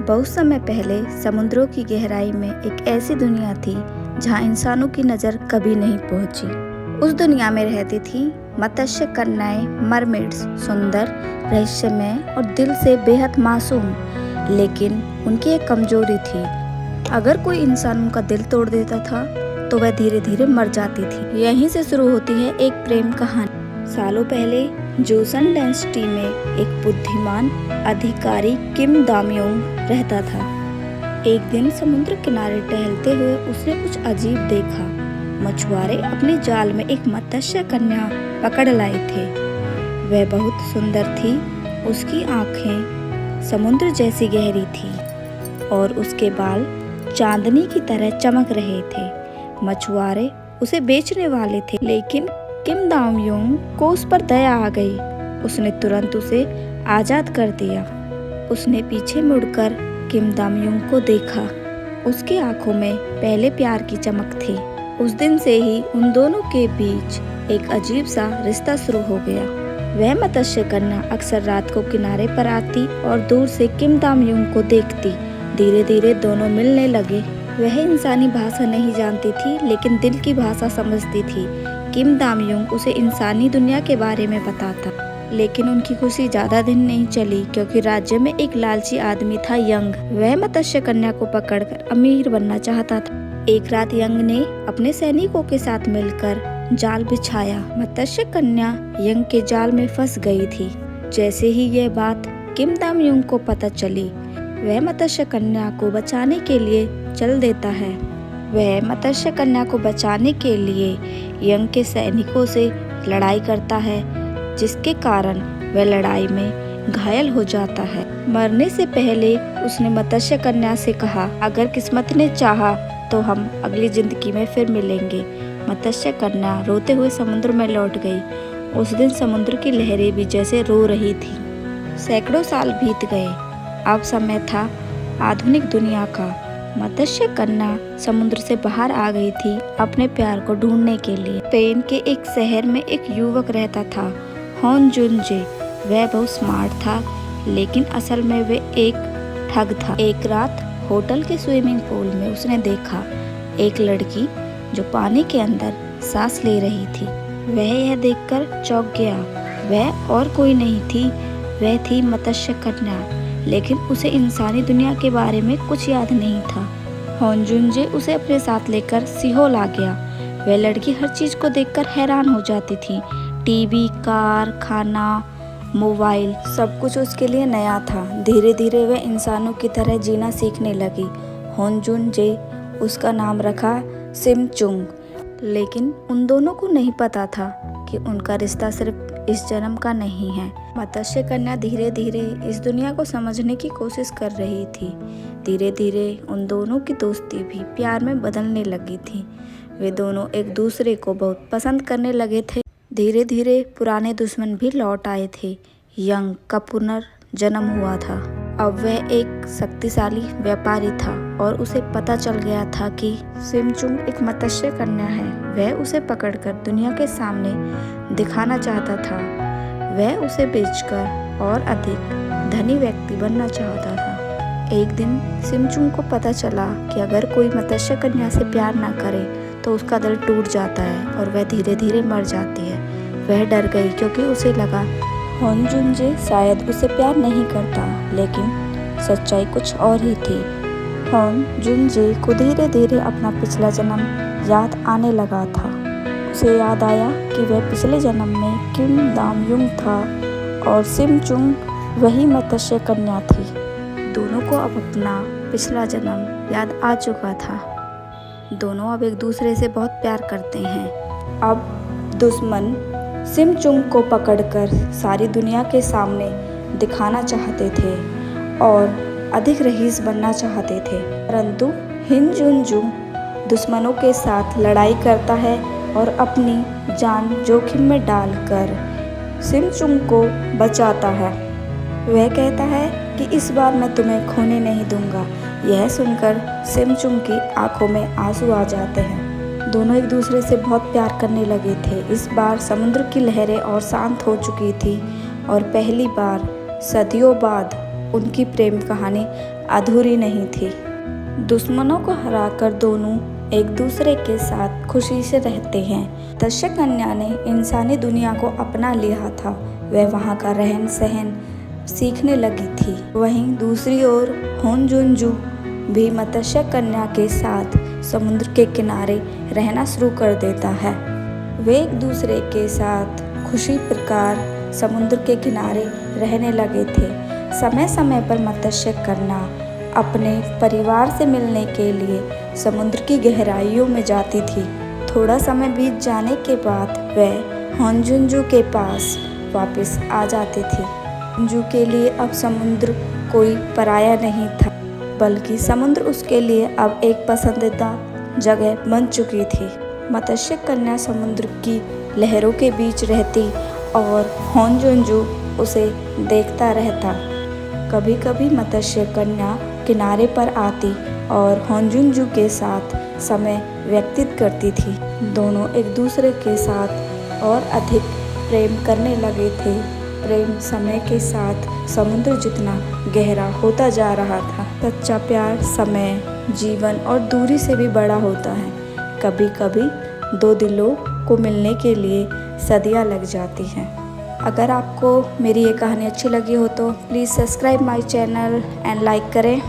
बहुत समय पहले समुद्रों की गहराई में एक ऐसी दुनिया थी जहां इंसानों की नज़र कभी नहीं पहुंची। उस दुनिया में रहती थी मत्स्य कन्याएं, मरमेड्स, सुंदर, रहस्यमय और दिल से बेहद मासूम। लेकिन उनकी एक कमजोरी थी, अगर कोई इंसान उनका दिल तोड़ देता था तो वह धीरे धीरे मर जाती थी। यहीं से शुरू होती है एक प्रेम कहानी। सालों पहले जोसन डेंसिटी में एक बुद्धिमान अधिकारी किम दामयोंग रहता था। एक दिन समुद्र किनारे टहलते हुए उसने कुछ अजीब देखा। मछुआरे अपने जाल में एक मत्स्य कन्या पकड़ लाए थे। वह बहुत सुंदर थी, उसकी आंखें समुद्र जैसी गहरी थी और उसके बाल चांदनी की तरह चमक रहे थे। मछुआरे उसे बेचने वाले थे, लेकिन किम दामयोंग को उस पर दया आ गई। उसने तुरंत उसे आजाद कर दिया। उसने पीछे मुड़कर किम दामयोंग को देखा। उसकी आंखों में पहले प्यार की चमक थी। उस दिन से ही उन दोनों के बीच एक अजीब सा रिश्ता शुरू हो गया। वह मत्स्य कन्या अक्सर रात को किनारे पर आती और दूर से किम दामयोंग को देखती। धीरे धीरे दोनों मिलने लगे। वह इंसानी भाषा नहीं जानती थी, लेकिन दिल की भाषा समझती थी। किम दामयोंग उसे इंसानी दुनिया के बारे में बताता, लेकिन उनकी खुशी ज्यादा दिन नहीं चली, क्योंकि राज्य में एक लालची आदमी था, यंग। वह मत्स्य कन्या को पकड़कर अमीर बनना चाहता था। एक रात यंग ने अपने सैनिकों के साथ मिलकर जाल बिछाया। मत्स्य कन्या यंग के जाल में फंस गई थी। जैसे ही यह बात किम दामयोंग को पता चली, वह मत्स्य कन्या को बचाने के लिए चल देता है। वह मत्स्य कन्या को बचाने के लिए यंग के सैनिकों से लड़ाई करता है, जिसके कारण वह लड़ाई में घायल हो जाता है। मरने से पहले उसने मत्स्य कन्या से कहा, अगर किस्मत ने चाहा तो हम अगली जिंदगी में फिर मिलेंगे। मत्स्य कन्या रोते हुए समुद्र में लौट गई। उस दिन समुद्र की लहरें भी जैसे रो रही थी। सैकड़ों साल बीत गए। अब समय था आधुनिक दुनिया का। मत्स्य कन्या समुद्र से बाहर आ गई थी अपने प्यार को ढूंढने के लिए। स्पेन के एक शहर में एक युवक रहता था, होन जुनजे। वह बहुत स्मार्ट था, लेकिन असल में वह एक ठग था। एक रात होटल के स्विमिंग पूल में उसने देखा एक लड़की जो पानी के अंदर सांस ले रही थी। वह यह देखकर चौंक गया। वह और कोई नहीं थी, वह थी मत्स्य कन्या, लेकिन उसे इंसानी दुनिया के बारे में कुछ याद नहीं था। होनजुनजे उसे अपने साथ लेकर सिहोल आ गया। वह लड़की हर चीज को देखकर हैरान हो जाती थी। टीवी, कार, खाना, मोबाइल, सब कुछ उसके लिए नया था। धीरे धीरे वह इंसानों की तरह जीना सीखने लगी। होनजुनजे उसका नाम रखा सिमचुंग, लेकिन उन दोनों को नहीं पता था कि उनका रिश्ता सिर्फ इस जन्म का नहीं है। मत्स्य कन्या धीरे धीरे इस दुनिया को समझने की कोशिश कर रही थी। धीरे धीरे उन दोनों की दोस्ती भी प्यार में बदलने लगी थी। वे दोनों एक दूसरे को बहुत पसंद करने लगे थे। धीरे धीरे पुराने दुश्मन भी लौट आए थे। यंग का पुनर्जन्म हुआ था। अब वह एक शक्तिशाली व्यापारी था और उसे पता चल गया था कि सिमचुंग एक मत्स्य कन्या है। वह उसे पकड़कर दुनिया के सामने दिखाना चाहता था। वह उसे बेचकर और अधिक धनी व्यक्ति बनना चाहता था। एक दिन सिमचुंग को पता चला कि अगर कोई मत्स्य कन्या से प्यार ना करे तो उसका दिल टूट जाता है और वह धीरे धीरे मर जाती है। वह डर गई, क्योंकि उसे लगा होनजुनजे शायद उसे प्यार नहीं करता, लेकिन सच्चाई कुछ और ही थी। होनजुनजे को धीरे धीरे अपना पिछला जन्म याद आने लगा था। उसे याद आया कि वह पिछले जन्म में किम दामयोंग था और सिमचुंग वही मत्स्य कन्या थी। दोनों को अब अपना पिछला जन्म याद आ चुका था। दोनों अब एक दूसरे से बहुत प्यार करते हैं। अब दुश्मन सिमचुंग को पकड़कर सारी दुनिया के सामने दिखाना चाहते थे और अधिक रईस बनना चाहते थे, परंतु हिनजुनजू दुश्मनों के साथ लड़ाई करता है और अपनी जान जोखिम में डालकर सिमचुंग को बचाता है। वह कहता है कि इस बार मैं तुम्हें खोने नहीं दूंगा। यह सुनकर सिमचुंग की आंखों में आंसू आ जाते हैं। दोनों एक दूसरे से बहुत प्यार करने लगे थे। इस बार समुद्र की लहरें और शांत हो चुकी थी और पहली बार सदियों बाद उनकी प्रेम कहानी अधूरी नहीं थी। दुश्मनों को हराकर दोनों एक दूसरे के साथ खुशी से रहते हैं। मत्स्य कन्या ने इंसानी दुनिया को अपना लिया था। वह वहाँ का रहन सहन सीखने लगी थी। वहीं दूसरी ओर होनजुनजू भी मत्स्य कन्या के साथ समुद्र के किनारे रहना शुरू कर देता है। वे एक दूसरे के साथ खुशी प्रकार समुद्र के किनारे रहने लगे थे। समय समय पर मत्स्य कन्या अपने परिवार से मिलने के लिए समुद्र की गहराइयों में जाती थी। थोड़ा समय बीत जाने के बाद वह होनजुनजू के पास वापस आ जाती थी। होनजुनजू के लिए अब समुद्र कोई पराया नहीं था, बल्कि समुद्र उसके लिए अब एक पसंदीदा जगह बन चुकी थी। मत्स्य कन्या समुद्र की लहरों के बीच रहती और होनजुनजू उसे देखता रहता। कभी कभी मत्स्य कन्या किनारे पर आती और होनजुनजू के साथ समय व्यतीत करती थी। दोनों एक दूसरे के साथ और अधिक प्रेम करने लगे थे। प्रेम समय के साथ समुद्र जितना गहरा होता जा रहा था। सच्चा प्यार समय, जीवन और दूरी से भी बड़ा होता है। कभी कभी दो दिलों को मिलने के लिए सदियां लग जाती हैं। अगर आपको मेरी ये कहानी अच्छी लगी हो तो please subscribe my channel and like करें।